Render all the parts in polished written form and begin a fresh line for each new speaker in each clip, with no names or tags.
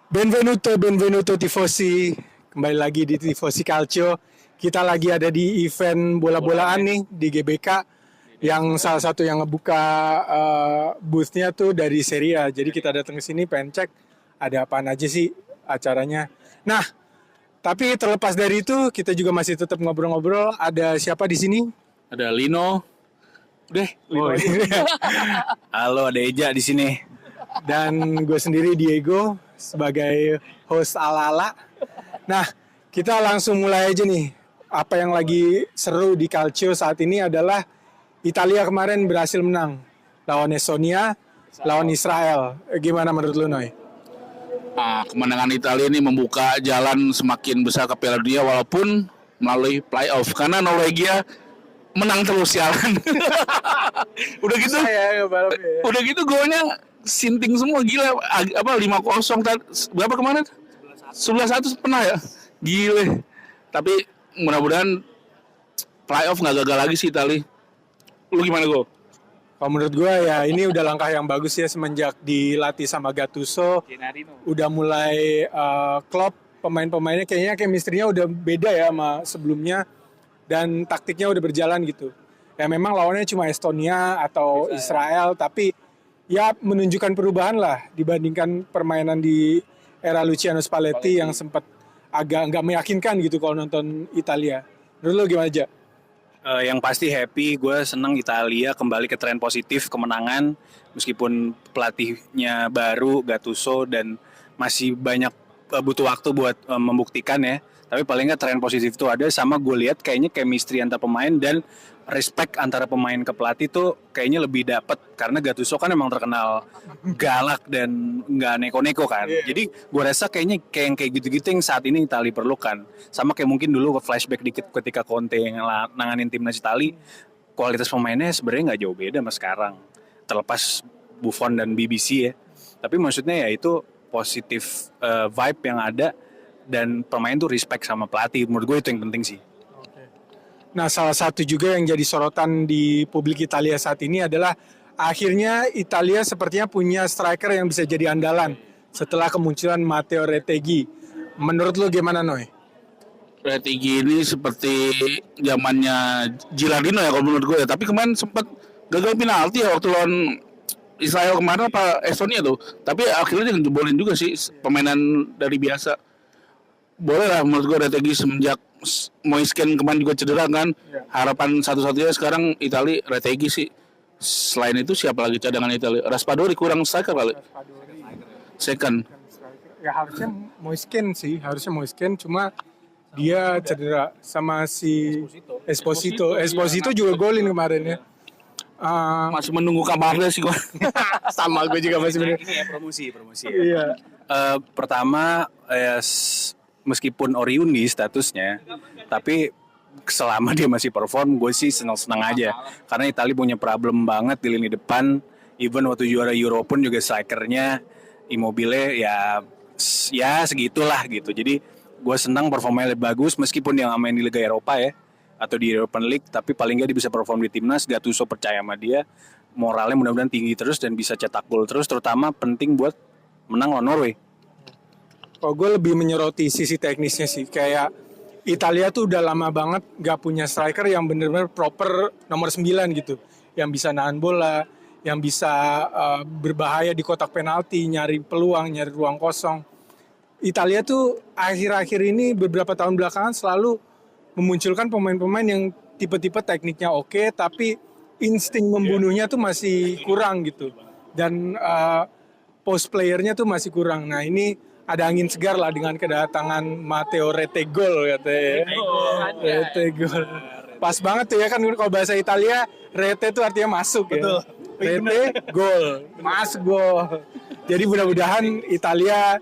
Benvenuto, benvenuto tifosi. Kembali lagi di Tifosi Calcio. Kita lagi ada di event bola-bolaan nih di GBK yang salah satu yang ngebuka booth-nya tuh dari Serie A. Jadi kita datang ke sini pengen cek ada apaan aja sih acaranya. Nah, tapi terlepas dari itu kita juga masih tetap ngobrol-ngobrol. Ada siapa di sini?
Ada Lino. Udah,
Oh, iya.
halo, ada Eja di sini.
Dan gue sendiri Diego sebagai host ala-ala. Nah, kita langsung mulai aja nih. Apa yang lagi seru di Calcio saat ini adalah Italia kemarin berhasil menang lawan Estonia, lawan Israel. Gimana menurut lu, Noy?
Kemenangan Italia ini membuka jalan semakin besar ke Piala Dunia walaupun melalui playoff karena Norwegia menang terus jalan. Udah gitu, udah gitu golnya sinting semua gila. 5-0 berapa kemarin? 11-1 pernah ya. Gile. Tapi mudah-mudahan playoff nggak gagal lagi sih Italia. Lu gimana Go?
Kalau menurut gue ya ini udah langkah yang bagus ya semenjak dilatih sama Gattuso. Udah mulai klop pemain-pemainnya kayaknya chemistry-nya udah beda ya sama sebelumnya. Dan taktiknya udah berjalan gitu. Ya memang lawannya cuma Estonia atau Israel, tapi ya menunjukkan perubahan lah dibandingkan permainan di era Luciano Spalletti yang sempat agak nggak meyakinkan gitu kalau nonton Italia. Menurut lo gimana aja?
Yang pasti happy, gue senang Italia kembali ke tren positif kemenangan meskipun pelatihnya baru Gattuso dan masih banyak butuh waktu buat membuktikan ya. Tapi paling nggak tren positif itu ada, sama gue lihat kayaknya chemistry antar pemain dan respect antara pemain ke pelatih tuh kayaknya lebih dapet karena Gattuso kan emang terkenal galak dan nggak neko-neko kan. Jadi gue rasa kayaknya kayak gitu-gitu yang saat ini Italia perlukan. Sama kayak mungkin dulu flashback dikit ketika Conte yang nanganin timnas Italia, kualitas pemainnya sebenarnya nggak jauh beda sama sekarang. Terlepas Buffon dan BBC ya. Tapi maksudnya ya itu positif vibe yang ada dan pemain tuh respect sama pelatih. Menurut gue itu yang penting sih.
Nah, salah satu juga yang jadi sorotan di publik Italia saat ini adalah akhirnya Italia sepertinya punya striker yang bisa jadi andalan setelah kemunculan Matteo Retegui. Menurut lo gimana, Noy?
Retegui ini seperti zamannya Gilardino ya kalau menurut gue ya. Tapi kemarin sempat gagal penalti ya waktu lawan Israel kemarin apa Estonia tuh. Tapi akhirnya dia ngejebolin juga sih permainan dari biasa. Boleh lah menurut gue Retegui semenjak Moisken kemarin juga cedera kan. Harapan satu-satunya sekarang Italia Retegui sih. Selain itu siapa lagi cadangan Italia? Raspadori kurang striker kali. Second.
Ya harusnya Moisken sih, cuma dia cedera sama si Esposito. Esposito juga golin kemarin ya.
Masih menunggu kabarnya sih gue.
Sama gue juga masih menunggu.
Ini ya promosi.
Iya.
Pertama meskipun Oriundi statusnya, tapi selama dia masih perform, gue sih senang-senang aja. Karena Italia punya problem banget di lini depan. Even waktu juara Euro pun juga strikernya Immobile ya segitulah gitu. Jadi gue senang performanya lebih bagus meskipun dia nggak main di Liga Eropa ya atau di European League, tapi paling nggak dia bisa perform di timnas. Gattuso percaya sama dia, moralnya mudah-mudahan tinggi terus dan bisa cetak gol terus, terutama penting buat menang lawan Norway.
Oh, gue lebih menyoroti sisi teknisnya sih. Kayak Italia tuh udah lama banget gak punya striker yang bener-bener proper nomor 9 gitu. Yang bisa nahan bola, yang bisa berbahaya di kotak penalti, nyari peluang, nyari ruang kosong. Italia tuh akhir-akhir ini beberapa tahun belakangan selalu memunculkan pemain-pemain yang tipe-tipe tekniknya oke, tapi insting membunuhnya tuh masih kurang gitu. Dan post playernya tuh masih kurang. Nah ini ada angin segar lah dengan kedatangan Matteo Retegol katanya. Retegol. Pas banget tuh ya kan kalau bahasa Italia Rete tuh artinya masuk ya. Rete gol, masuk gol. Jadi mudah-mudahan Italia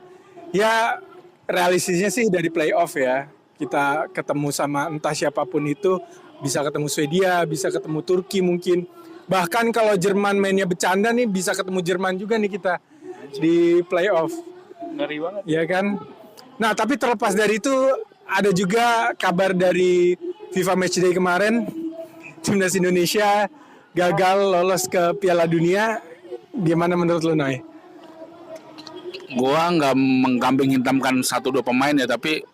ya realistisnya sih dari playoff ya. Kita ketemu sama entah siapapun itu, bisa ketemu Swedia, bisa ketemu Turki mungkin. Bahkan kalau Jerman mainnya bercanda nih bisa ketemu Jerman juga nih kita di playoff.
Ngeri banget.
Ya kan. Nah tapi terlepas dari itu ada juga kabar dari FIFA Matchday kemarin, timnas Indonesia gagal lolos ke Piala Dunia. Gimana menurut lu, Nay?
Gua nggak mengkambing hitamkan satu dua pemain ya, tapi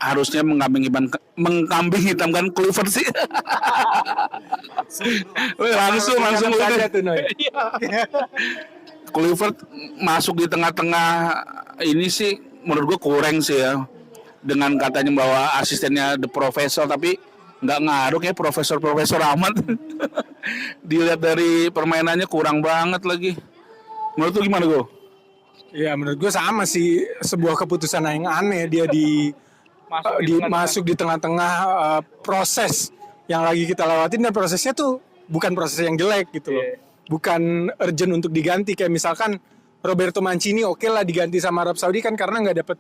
harusnya mengkambing hitamkan Kluivert sih. langsung
saja
udah.
tuh Noy.
Kluivert masuk di tengah-tengah ini sih menurut gua kurang sih ya. Dengan katanya bahwa asistennya The Professor, tapi nggak ngaruh ya profesor amat. Dilihat dari permainannya kurang banget lagi. Menurut lu gimana Go?
Ya menurut gue sama sih, sebuah keputusan yang aneh dia masuk di tengah-tengah proses yang lagi kita lewatin, dan prosesnya tuh bukan proses yang jelek gitu loh. Bukan urgent untuk diganti, kayak misalkan Roberto Mancini oke lah diganti sama Arab Saudi kan karena nggak dapet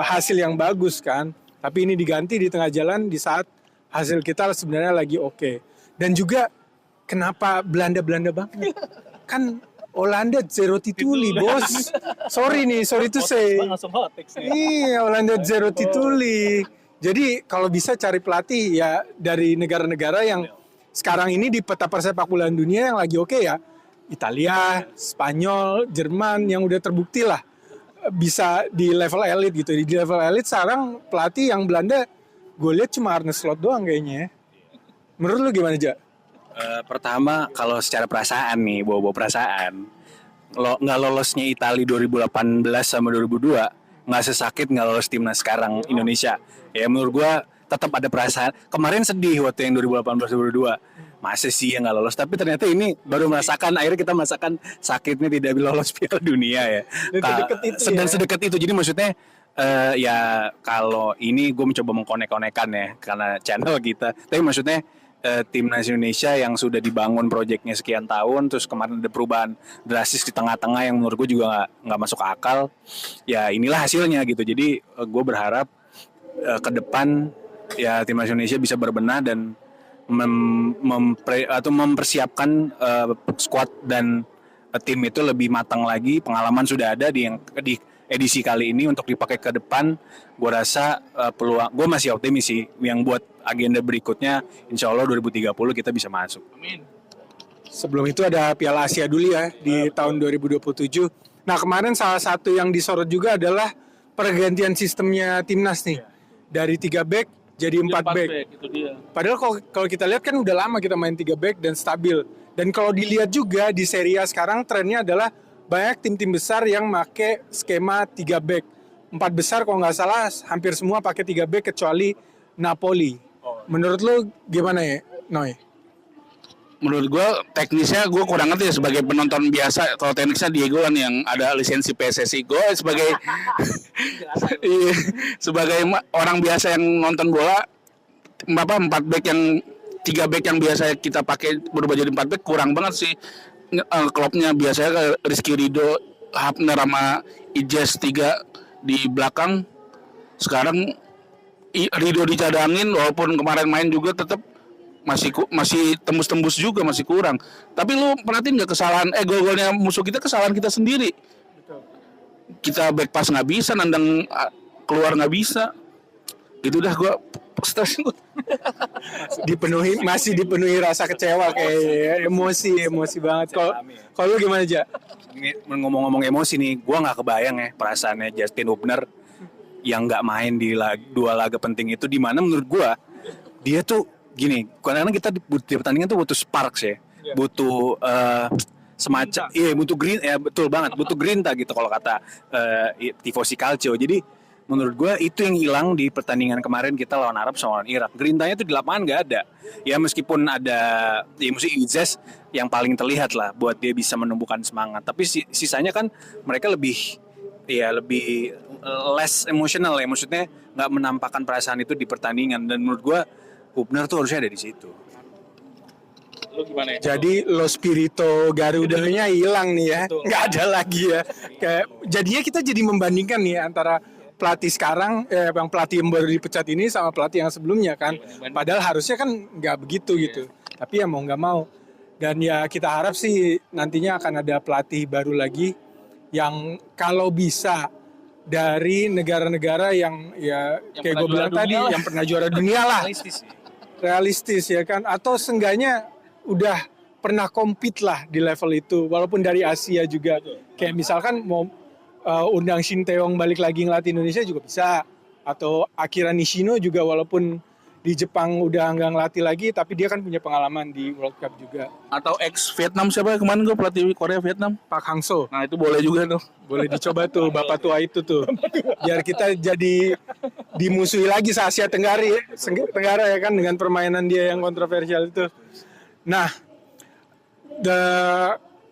hasil yang bagus kan. Tapi ini diganti di tengah jalan di saat hasil kita sebenarnya lagi oke. Dan juga kenapa Belanda banget? Kan Holanda zero tituli bos. Sorry to say. Iya, Holanda zero tituli. Jadi kalau bisa cari pelatih ya dari negara-negara yang sekarang ini di peta persepak bolaan dunia yang lagi oke ya. Italia, Spanyol, Jerman yang udah terbukti lah bisa di level elit gitu. Di level elit sekarang pelatih yang Belanda gue lihat cuma Arne Slot doang kayaknya ya. Menurut lu gimana, Ja?
Pertama, kalau secara perasaan nih, bawa perasaan, nggak lolosnya Italia 2018 sama 2002 nggak sesakit nggak lolos timnas sekarang Indonesia. Ya menurut gue tetap ada perasaan. Kemarin sedih waktu yang 2018-2022. Masa sih yang nggak lolos, tapi ternyata ini baru merasakan, akhirnya kita merasakan sakitnya tidak lolos Piala Dunia ya. Dan sedekat itu. Jadi maksudnya ya kalau ini gue mencoba mengkonek-konekan ya karena channel kita. Tapi maksudnya timnas Indonesia yang sudah dibangun proyeknya sekian tahun, terus kemarin ada perubahan drastis di tengah-tengah yang menurut gue juga nggak masuk akal. Ya inilah hasilnya gitu. Jadi gue berharap ke depan ya timnas Indonesia bisa berbenah dan mempersiapkan squad dan tim itu lebih matang lagi. Pengalaman sudah ada di edisi kali ini untuk dipakai ke depan. Gue rasa peluang, gue masih optimis sih yang buat agenda berikutnya insya Allah 2030 kita bisa masuk.
Amin.
Sebelum itu ada Piala Asia dulu ya di tahun 2027. Nah kemarin salah satu yang disorot juga adalah pergantian sistemnya timnas nih. Dari 3 back jadi 4 back.
Itu dia.
Padahal kalau kita lihat kan udah lama kita main 3 back dan stabil. Dan kalau dilihat juga di Serie A sekarang trennya adalah banyak tim-tim besar yang make skema 3 back. 4 besar kalau nggak salah hampir semua pakai 3 back kecuali Napoli. Menurut lu gimana ya, Noy?
Menurut gue teknisnya gue kurang ngerti ya sebagai penonton biasa. Kalau teknisnya Diego kan yang ada lisensi PSSI. Gue sebagai sebagai orang biasa yang nonton bola, 4 back yang 3 back yang biasa kita pakai berubah jadi 4 back kurang banget sih. Klubnya biasanya kayak Rizky Ridho, Hapner sama Ijes 3 di belakang. Sekarang Ridho dicadangin walaupun kemarin main juga tetap masih tembus-tembus juga, masih kurang. Tapi lu perhatiin nggak kesalahan gol-golnya musuh kita, kesalahan kita sendiri.
Betul.
Kita back pass nggak bisa, nandang keluar nggak bisa. Gitu dah gue stres.
masih dipenuhi rasa kecewa kayak emosi banget. Kalau lu gimana, Ja?
Ngomong-ngomong emosi nih, gue nggak kebayang ya perasaannya Justin Hubner yang nggak main di 2 laga penting itu, di mana menurut gue dia tuh gini, karena kita di pertandingan tuh butuh sparks ya, butuh semacam, butuh green, ya betul banget, butuh grinta gitu kalau kata tifosi Calcio. Jadi menurut gue itu yang hilang di pertandingan kemarin kita lawan Arab sama lawan Irak. Grintanya tuh di lapangan nggak ada. Ya meskipun ada, ya mesti Izes yang paling terlihat lah buat dia bisa menumbuhkan semangat. Tapi sisanya kan mereka lebih less emotional ya, maksudnya nggak menampakkan perasaan itu di pertandingan. Dan menurut gue Hubner tuh harusnya ada di situ.
Lu gimana ya?
Jadi lo spirito Garudanya hilang nih ya, nggak ada lagi ya. Jadinya kita jadi membandingkan nih antara pelatih sekarang, yang pelatih yang baru dipecat ini sama pelatih yang sebelumnya kan. Padahal harusnya kan nggak begitu gitu. Tapi ya mau nggak mau. Dan ya kita harap sih nantinya akan ada pelatih baru lagi yang kalau bisa dari negara-negara yang kayak gue bilang tadi yang pernah juara dunia lah. Realistis ya kan, atau seenggaknya udah pernah compete lah di level itu, walaupun dari Asia juga. Kayak misalkan mau undang Shin Tae-yong balik lagi ngelatih Indonesia juga bisa. Atau Akira Nishino juga walaupun di Jepang udah nggak ngelatih lagi, tapi dia kan punya pengalaman di World Cup juga.
Atau ex Vietnam siapa kemarin gue pelatih Korea Vietnam?
Pak Hangso,
Nah itu boleh juga tuh.
boleh dicoba tuh bapak tua itu tuh. Biar kita jadi dimusuhi lagi se-Asia Tenggara ya kan dengan permainan dia yang kontroversial itu. Nah,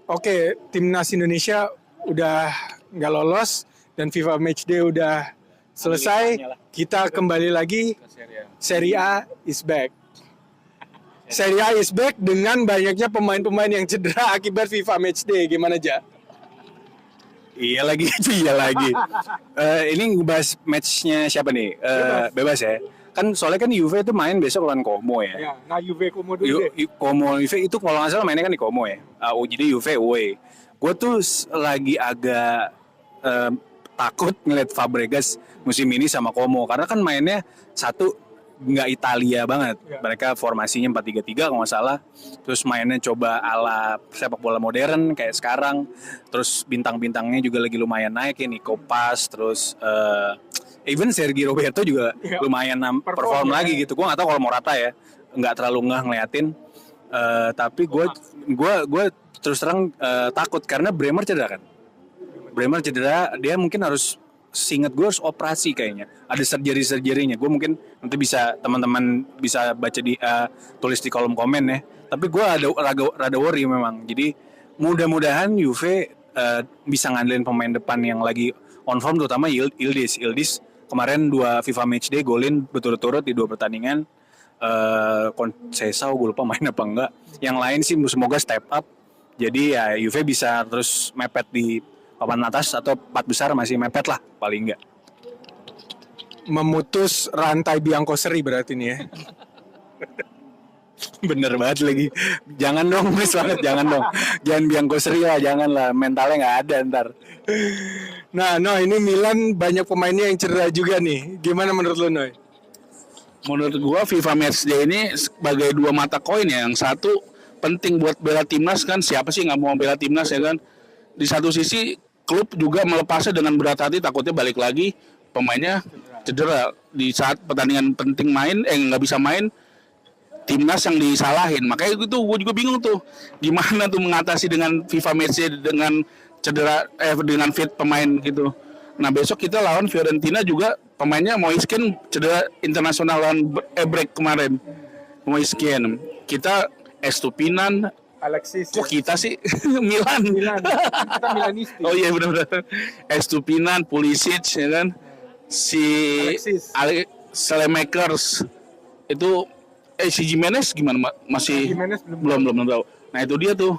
oke, timnas Indonesia udah nggak lolos dan FIFA Matchday udah selesai. Kita kembali lagi. Serie A is back. Serie A is back dengan banyaknya pemain-pemain yang cedera akibat FIFA Matchday. Gimana aja?
Iya lagi, iya lagi. Ini ngebahas matchnya siapa nih? Bebas ya. Kan soalnya kan Juve itu main besok lawan Como ya.
Ya, nah Juve Como dulu deh.
Como Juve itu kalau nggak salah mainnya kan di Como ya. Jadi Juve away. Gue tuh lagi agak takut ngeliat Fabregas musim ini sama Como karena kan mainnya satu nggak Italia banget.
Ya.
Mereka formasinya 4-3-3 kalau nggak salah. Terus mainnya coba ala sepak bola modern kayak sekarang. Terus bintang-bintangnya juga lagi lumayan naik ya, Nico Paz, terus even Sergio Roberto juga
Ya.
lumayan perform
ya.
lagi gitu. Gue nggak tahu kalau Morata ya, nggak terlalu ngeliatin. Tapi gue terus terang takut karena Bremer cedera kan. Bremer cedera, dia mungkin harus, seingat gue harus operasi kayaknya. Ada surgery-surgerynya. Gue mungkin nanti bisa teman-teman bisa baca di tulis di kolom komen ya. Tapi gue rada worry memang. Jadi mudah-mudahan Juve bisa ngandelin pemain depan yang lagi on form, terutama Yildiz. Yildiz kemarin 2 FIFA Matchday golin berturut-turut di 2 pertandingan. Conceição gue lupa main apa enggak. Yang lain sih semoga step up. Jadi ya Juve bisa terus mepet di papan atas atau 4 besar masih mepet lah paling enggak.
Memutus rantai biangkoseri berarti nih ya.
Bener banget lagi. Jangan dong, please banget, jangan dong. Jangan biangkoseri lah, jangan lah. Mentalnya nggak ada ntar.
Nah, ini Milan banyak pemainnya yang cedera juga nih. Gimana menurut lo, Noy?
Menurut gua FIFA Matchday ini sebagai 2 mata koin ya. Yang satu penting buat bela timnas kan, siapa sih nggak mau bela timnas ya kan. Di satu sisi klub juga melepasnya dengan berat hati, takutnya balik lagi pemainnya cedera di saat pertandingan penting main, nggak bisa main, timnas yang disalahin. Makanya itu gue juga bingung tuh gimana tuh mengatasi dengan FIFA Matchday dengan cedera dengan fit pemain gitu. Nah besok kita lawan Fiorentina juga pemainnya Moiskin cedera internasional lawan break kemarin. Moiskin, kita Estupinan,
Alexis.
kok kita sih Milan.
Kita Milanisti.
Oh iya benar-benar. Estupinan, Pulisic ya kan. Si Selemakers itu si Jimenez gimana masih
Jimenez
belum tahu. Nah itu dia tuh.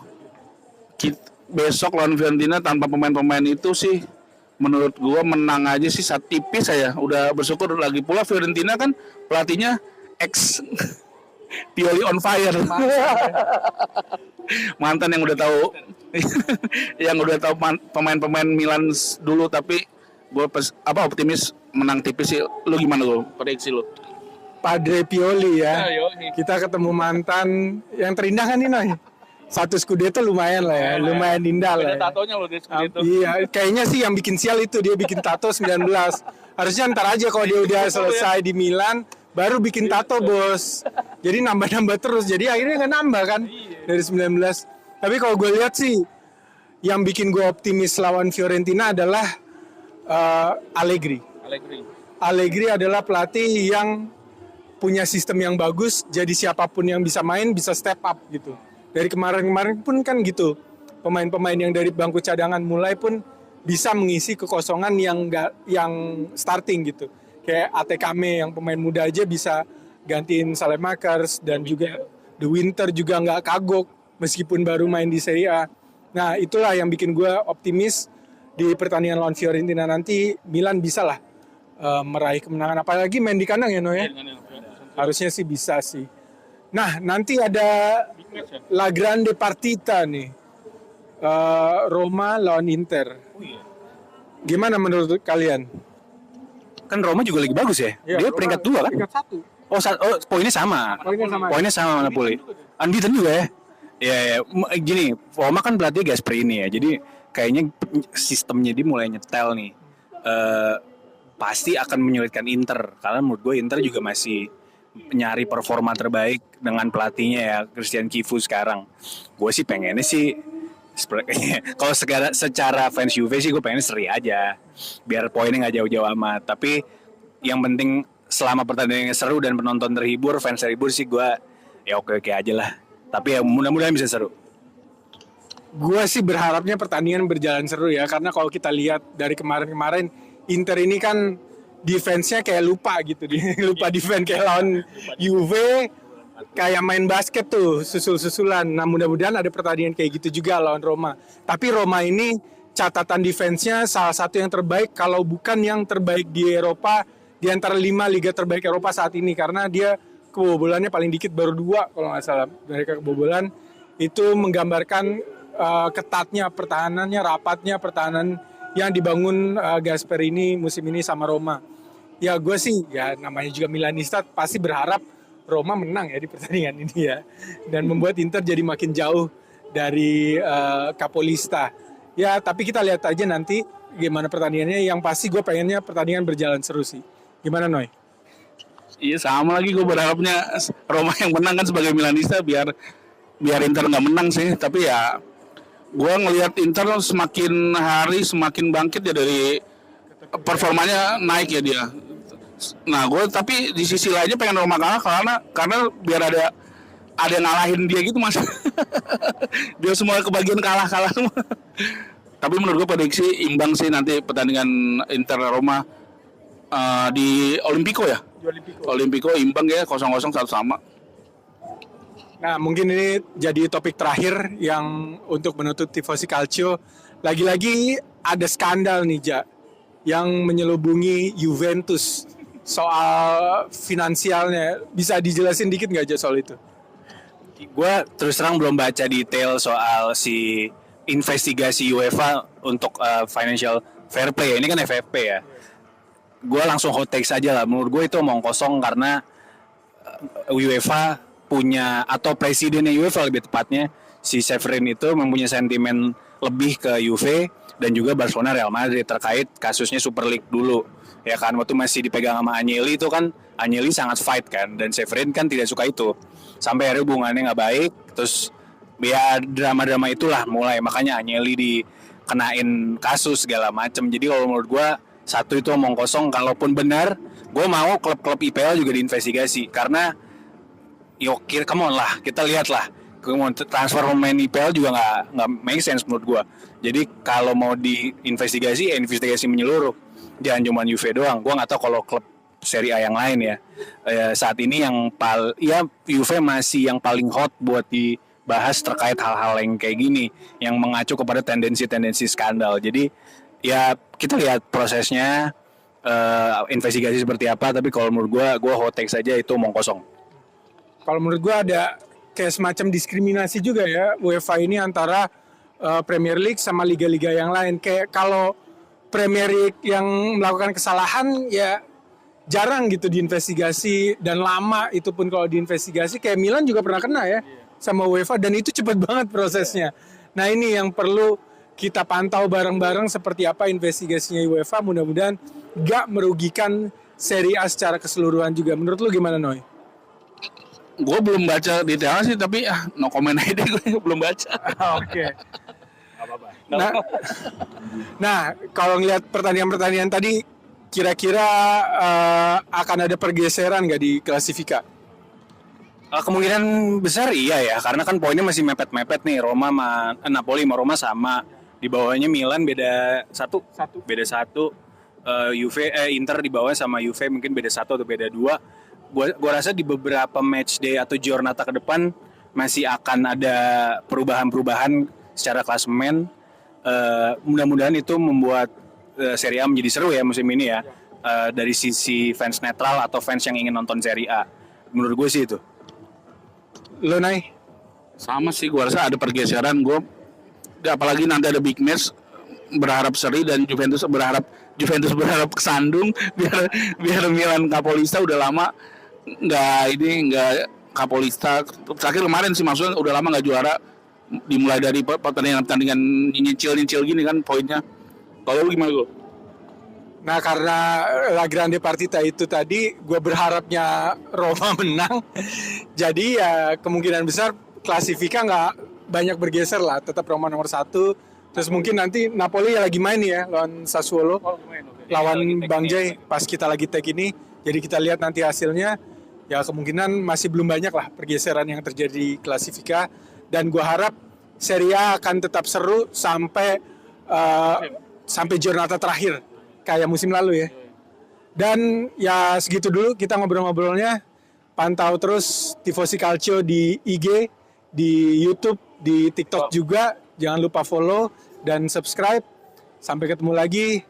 Besok lawan Fiorentina tanpa pemain-pemain itu sih menurut gua menang aja sih, tipis saya. Udah bersyukur. Lagi pula Fiorentina kan pelatihnya ex Pioli on fire. Mantan yang udah tahu pemain-pemain Milan dulu, tapi gue optimis menang tipis sih. Lu gimana lo prediksi lu?
Padre Pioli ya. Kita ketemu mantan yang terindah kan nih, Noy? 1 Scudetto lumayan lah ya, lumayan indah lah. Ya.
Tatonya lo di Scudetto.
Iya, kayaknya sih yang bikin sial itu, dia bikin tato 19. Harusnya ntar aja kalau dia udah selesai di Milan baru bikin tato, bos. Jadi nambah-nambah terus. Jadi akhirnya nggak nambah kan dari 19. Tapi kalau gue lihat sih yang bikin gue optimis lawan Fiorentina adalah Allegri. Allegri adalah pelatih yang punya sistem yang bagus. Jadi siapapun yang bisa main bisa step up gitu. Dari kemarin-kemarin pun kan gitu. Pemain-pemain yang dari bangku cadangan mulai pun bisa mengisi kekosongan yang starting gitu. Kayak Atekame yang pemain muda aja bisa gantiin Salemakers, dan juga The Winter juga nggak kagok meskipun baru main di Serie A. Nah itulah yang bikin gue optimis di pertandingan lawan Fiorentina nanti Milan bisa lah meraih kemenangan. Apalagi main di kandang ya, Noy? Harusnya sih bisa sih. Nah nanti ada La Grande Partita nih, Roma lawan Inter. Gimana menurut kalian?
Kan Roma juga lagi bagus ya.
Ya,
Dia
Roma
peringkat 2 kan?
Peringkat 1.
Oh, poinnya sama. Poinnya sama Napoli. Unbeaten juga ya. Ya, gini, Roma kan pelatih Gasperini ya. Jadi kayaknya sistemnya dia mulai nyetel nih. Pasti akan menyulitkan Inter karena menurut gue Inter juga masih nyari performa terbaik dengan pelatihnya ya Christian Kivu sekarang. Gue sih pengennya sih kalau secara fans Juve sih gue pengen seri aja biar poinnya nggak jauh-jauh amat. Tapi yang penting selama pertandingannya seru dan penonton terhibur, fans terhibur sih gue ya oke aja lah. Tapi ya mudah-mudahan bisa seru.
Gue sih berharapnya pertandingan berjalan seru ya, karena kalau kita lihat dari kemarin-kemarin Inter ini kan defense-nya kayak lupa gitu, lupa defense kayak lawan Juve, kayak main basket tuh susul-susulan. Nah mudah-mudahan ada pertandingan kayak gitu juga lawan Roma. Tapi Roma ini catatan defense-nya salah satu yang terbaik, kalau bukan yang terbaik di Eropa, di antara 5 liga terbaik Eropa saat ini, karena dia kebobolannya paling dikit, baru 2 kalau nggak salah mereka kebobolan. Itu menggambarkan ketatnya pertahanannya, rapatnya pertahanan yang dibangun Gasperini musim ini sama Roma. Ya gue sih ya namanya juga Milanista pasti berharap Roma menang ya di pertandingan ini ya, dan membuat Inter jadi makin jauh dari Capolista. Ya tapi kita lihat aja nanti gimana pertandingannya. Yang pasti gue pengennya pertandingan berjalan seru sih. Gimana Noy?
Iya sama lagi, gue berharapnya Roma yang menang kan sebagai Milanista, biar Inter nggak menang sih. Tapi ya gue ngelihat Inter semakin hari semakin bangkit ya, dari performanya naik ya dia. Nah gue tapi di sisi lainnya pengen Roma kalah karena biar ada yang ngalahin dia gitu mas. Dia semua kebagian kalah semua. Tapi menurut gue prediksi imbang sih nanti pertandingan Inter Roma di Olimpico ya. Olimpico imbang ya 0-0 satu sama.
Nah mungkin ini jadi topik terakhir yang untuk menutup Tifosi Calcio. Lagi-lagi ada skandal nih Ja, yang menyelubungi Juventus soal finansialnya. Bisa dijelasin dikit nggak Ja soal itu?
Gue terus terang belum baca detail soal si investigasi UEFA untuk financial fair play ya. Ini kan FFP ya. Gue langsung hot take saja lah. Menurut gue itu omong kosong karena UEFA punya, atau presidennya UEFA lebih tepatnya, si Severin itu mempunyai sentimen lebih ke Juve dan juga Barcelona, Real Madrid terkait kasusnya Super League dulu. Ya kan, waktu masih dipegang sama Agnelli itu kan, Agnelli sangat fight kan, dan Severin kan tidak suka itu. Sampai akhirnya hubungannya nggak baik, terus ya drama-drama itulah mulai, makanya Agnelli dikenain kasus segala macam. Jadi kalau menurut gue, satu itu omong kosong. Kalaupun benar, gue mau klub-klub IPL juga diinvestigasi, karena yokir, come on lah, kita lihat lah, transfer pemain IPL juga nggak make sense menurut gue. Jadi kalau mau diinvestigasi, ya investigasi menyeluruh, jangan cuma Juve doang. Gue nggak tahu kalau klub Serie A yang lain ya. Saat ini yang Juve masih yang paling hot buat dibahas terkait hal-hal yang kayak gini, yang mengacu kepada tendensi-tendensi skandal. Jadi ya kita lihat prosesnya, investigasi seperti apa. Tapi kalau menurut gue hot take saja itu omong kosong.
Kalau menurut gue ada kayak semacam diskriminasi juga ya UEFA ini antara Premier League sama liga-liga yang lain. Kayak kalau Premier League yang melakukan kesalahan ya jarang gitu diinvestigasi, dan lama itu pun kalau diinvestigasi. Kayak Milan juga pernah kena ya sama UEFA, dan itu cepat banget prosesnya. Nah ini yang perlu kita pantau bareng-bareng seperti apa investigasinya UEFA. Mudah-mudahan gak merugikan Serie A secara keseluruhan juga. Menurut lu gimana Noy?
Gue belum baca detailnya sih, tapi no comment aja, gue belum baca.
Oke. Nah, kalau ngelihat pertandingan-pertandingan tadi, kira-kira akan ada pergeseran nggak di klasifika?
Kemungkinan besar iya ya, karena kan poinnya masih mepet-mepet nih. Napoli sama Roma sama, di bawahnya Milan beda satu. Inter di bawahnya sama Juve mungkin beda 1 atau beda 2. Gua rasa di beberapa match day atau giornata ke depan masih akan ada perubahan-perubahan secara klasemen. Mudah-mudahan itu membuat Serie A menjadi seru ya musim ini ya. Dari sisi fans netral atau fans yang ingin nonton Serie A. Menurut gue sih itu.
Lo Nay?
Sama sih, gue rasa ada pergeseran. Apalagi nanti ada big match, berharap seri, dan Juventus berharap kesandung biar Milan Capolista udah lama nggak Capolista terakhir kemarin sih, maksudnya udah lama nggak juara, dimulai dari pertandingan nyicil gini kan poinnya. Kalau lu gimana lu?
Nah karena La Grande Partita itu tadi gue berharapnya Roma menang, jadi ya kemungkinan besar Klasifika nggak banyak bergeser lah, tetap Roma nomor 1. Terus mungkin nanti Napoli ya lagi main ya lawan Sassuolo, lawan Bang Jay pas kita lagi tag ini. Jadi kita lihat nanti hasilnya. Ya kemungkinan masih belum banyak lah pergeseran yang terjadi di Klasifika. Dan gue harap Serie A akan tetap seru sampai sampai giornata terakhir kayak musim lalu ya. Dan ya segitu dulu kita ngobrol-ngobrolnya. Pantau terus Tifosi Calcio di IG, di YouTube, di TikTok juga. Jangan lupa follow dan subscribe. Sampai ketemu lagi.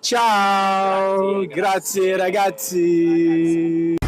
Ciao. Grazie ragazzi.